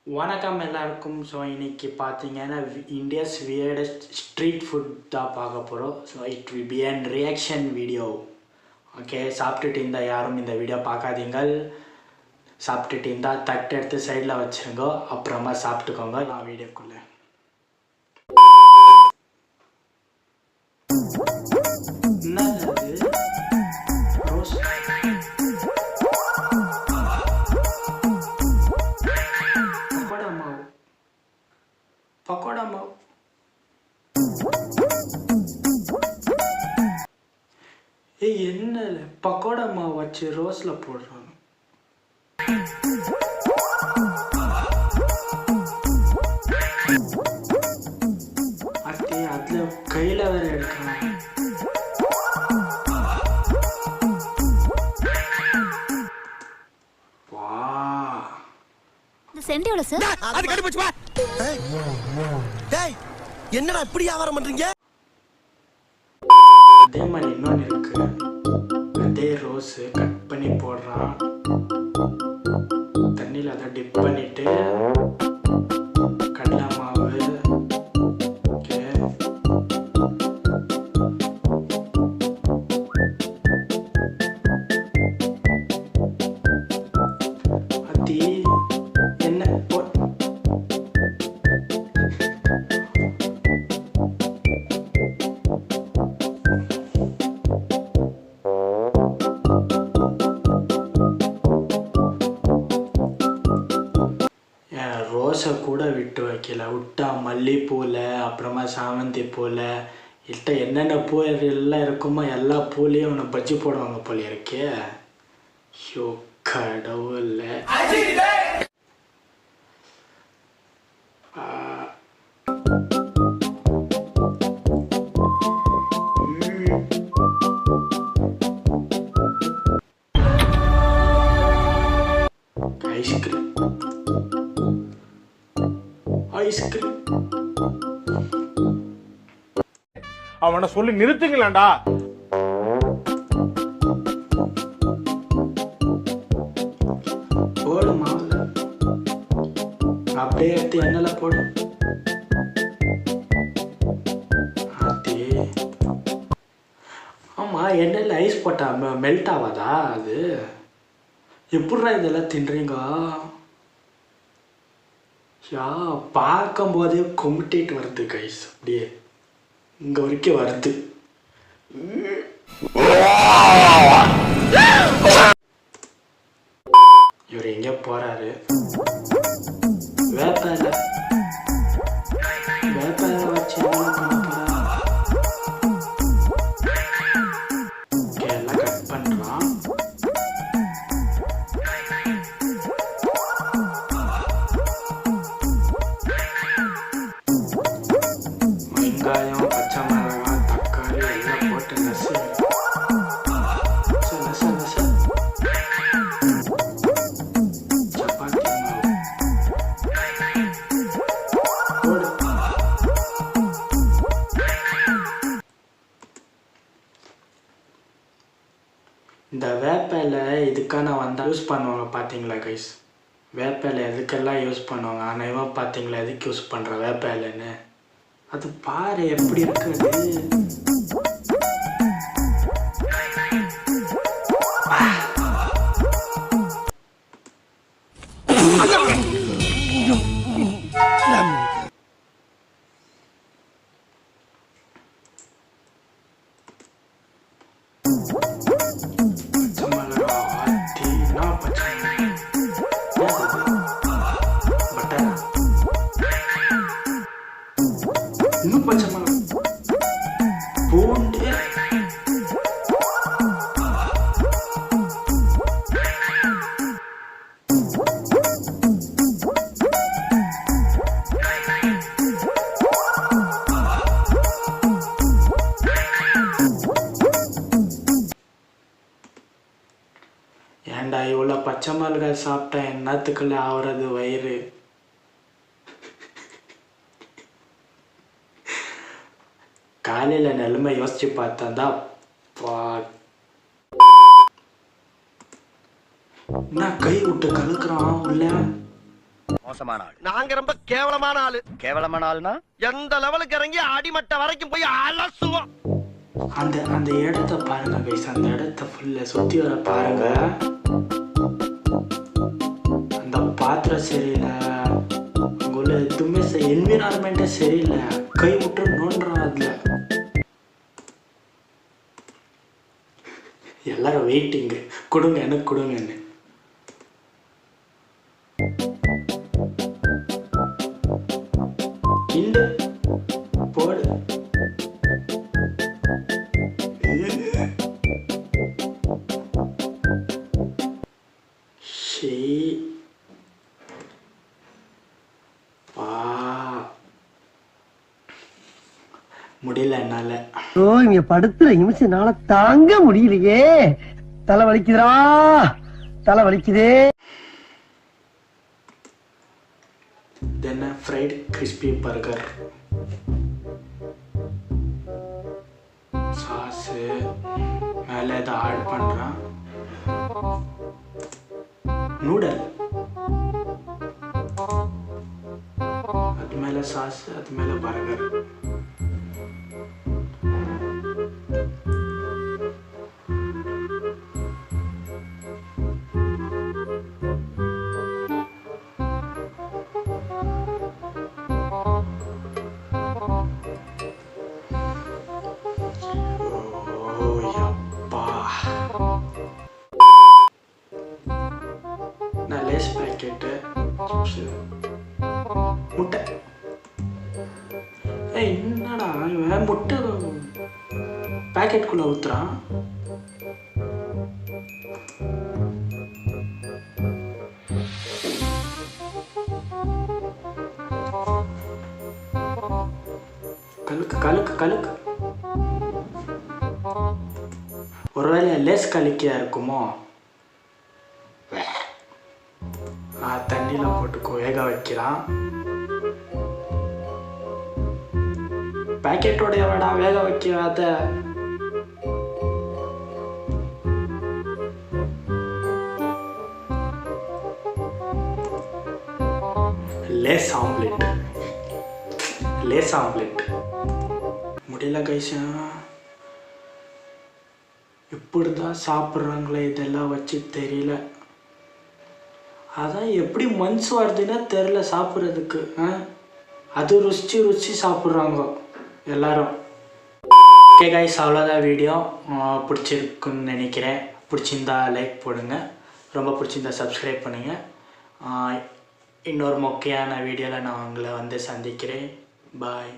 வணக்கம் எல்லாருக்கும். ஸோ இன்றைக்கி பார்த்தீங்கன்னா இந்தியாஸ் வியர்டஸ்ட் ஸ்ட்ரீட் ஃபுட் தான் பார்க்க போகிறோம். So it will be and reaction video. Okay, சாப்பிட்டுட்டு இருந்தால் யாரும் இந்த வீடியோ பார்க்காதீங்க. சாப்பிட்டுட்டு இருந்தால் தட்டு எடுத்து சைடில் வச்சுருங்க, அப்புறமா சாப்பிட்டுக்கோங்க. நான் வீடியோக்குள்ளே பக்கோடா மாவு. என்ன பக்கோடா மாவு வச்சு ரோஸ்ல போடுறாங்க. அதுல கையில வேற எடுக்கிறாங்க. சென்ட் எவ்வளவு சார்? அது கட்டி போச்சு. டேய், என்னடா இப்படி வியாபாரம் பண்றீங்க? அதே மாதிரி இன்னொன்று இருக்கு. அதே ரோஸ் கட் பண்ணி போடுறான். தண்ணியில் அதை டிப் பண்ணிட்டு கடலை மாவு. ஓகே, அதி என்ன ரோஸை கூட விட்டு வைக்கல. விட்டா மல்லிப்பூவில், அப்புறமா சாமந்தி பூவில், இல்லை என்னென்ன பூ எல்லாம் இருக்குமோ எல்லா பூலையும் அவனை பஜ்ஜி போடுவாங்க போல இருக்கே. ஐயோ கடவுள். Ice cream ice cream. அவனை சொல்லி நிறுத்துங்களேன்டா. போடு மாவுல அப்படியே எடுத்து எண்ணெயில் போடு. ஆமா, எண்ணெயில் ஐஸ் போட்டா மெல்ட் ஆகாதா? அது எப்படிடா இதெல்லாம் தின்றீங்க? யா, பார்க்கும் போதே கொமிட்டேட் வருது கைஸ். அப்படியே இங்க வரைக்கும் வருது. இவர் எங்க போறாரு? வேப்பல வச்சு என்ன பண்ண போறா? எல்லாம் கட் பண்றான். வெங்காயம், பச்சை மிளகாய், தக்காளி எல்லாம் போட்டு நசு சப்பாத்தி மாவு போடு. இந்த வேப்பலை இதுக்கான வந்தால் யூஸ் பண்ணுவாங்க பார்த்தீங்களா கைஸ்? வேப்பலை எதுக்கெல்லாம் யூஸ் பண்ணுவாங்க. ஆனால் இவன் பார்த்தீங்களா எதுக்கு யூஸ் பண்ணுற வேப்பலைன்னு? அது பாரு எப்படி இருக்குது. பச்சை மிளகா ஆத்தினா பச்சை பட்டரா இன்னும் பச்சை மிளகா பூண்டு. ஏண்டா இவ்வளோ பச்சை மிளகாய் சாப்பிட்டா என்னத்துக்குள்ள ஆகுறது வயிறு? காலையில் நிலைமை யோசிச்சு பார்த்தா தான் நான் கை விட்டு கலக்குறான் உள்ள. மோசமான ஆள். நாங்க ரொம்ப கேவலமான ஆளு. கேவலமான ஆளுனா எந்த லெவலுக்கு இறங்கி அடிமட்ட வரைக்கும் போய் அலசுவோம். அந்த இடத்த பாருங்க கைஸ், அந்த இடத்த ஃபுல்லா சுத்தி வர பாருங்க. அந்த பாத்திரம் சரியில்லை, உள்ள எதுவுமே என்விரான்மெண்ட்டே சரியில்லை. கை விட்டு நோண்டுறான் அதுல. எல்லாரும் வெயிட்டிங்கு, கொடுங்க எனக்கு கொடுங்கன்னு. இல்ல போடு. முடியல என்னால. இங்க படுத்துற நிமிஷம்னால தாங்க முடியலையே. தலை வலிக்குதுடா, தலை வலிக்குதே. தென் ஃப்ரைட் கிறிஸ்பி பர்கர், சாஸு மேலே இதை ஆட் பண்ணுறான். நூடல், அது மேலே சாஸ், அது மேலே பர்கர். லேஸ் பேக்கெட்டு, முட்டை. என்னடா இவன் முட்டை பேக்கெட்டுக்குள்ள ஊத்துறான். கலுக்கு கலுக்கு கலுக்கு. ஒருவேளை லேஸ் கலிக்கையா இருக்குமோ? தண்ணியில போட்டு வேக வைக்கிறான். பேக்கெட்டோடைய வடா வேக வைக்காத. Lay's omelette, Lay's omelette. முடியல கைஸா, இப்படிதான் சாப்பிட்றாங்களே இதெல்லாம் வச்சு தெரியல. அதான் எப்படி மனசு வருதுன்னா தெரில சாப்பிட்றதுக்கு. அது ருசி சாப்பிட்றாங்க எல்லாரும். ஓகே கைஸ், அவ்வளோதான் வீடியோ. பிடிச்சிருக்குன்னு நினைக்கிறேன். பிடிச்சிருந்தா லைக் போடுங்க, ரொம்ப பிடிச்சிருந்தா சப்ஸ்கிரைப் பண்ணுங்கள். இன்னொரு முக்கியமான வீடியோவில் நான் உங்களை வந்து சந்திக்கிறேன். பாய்.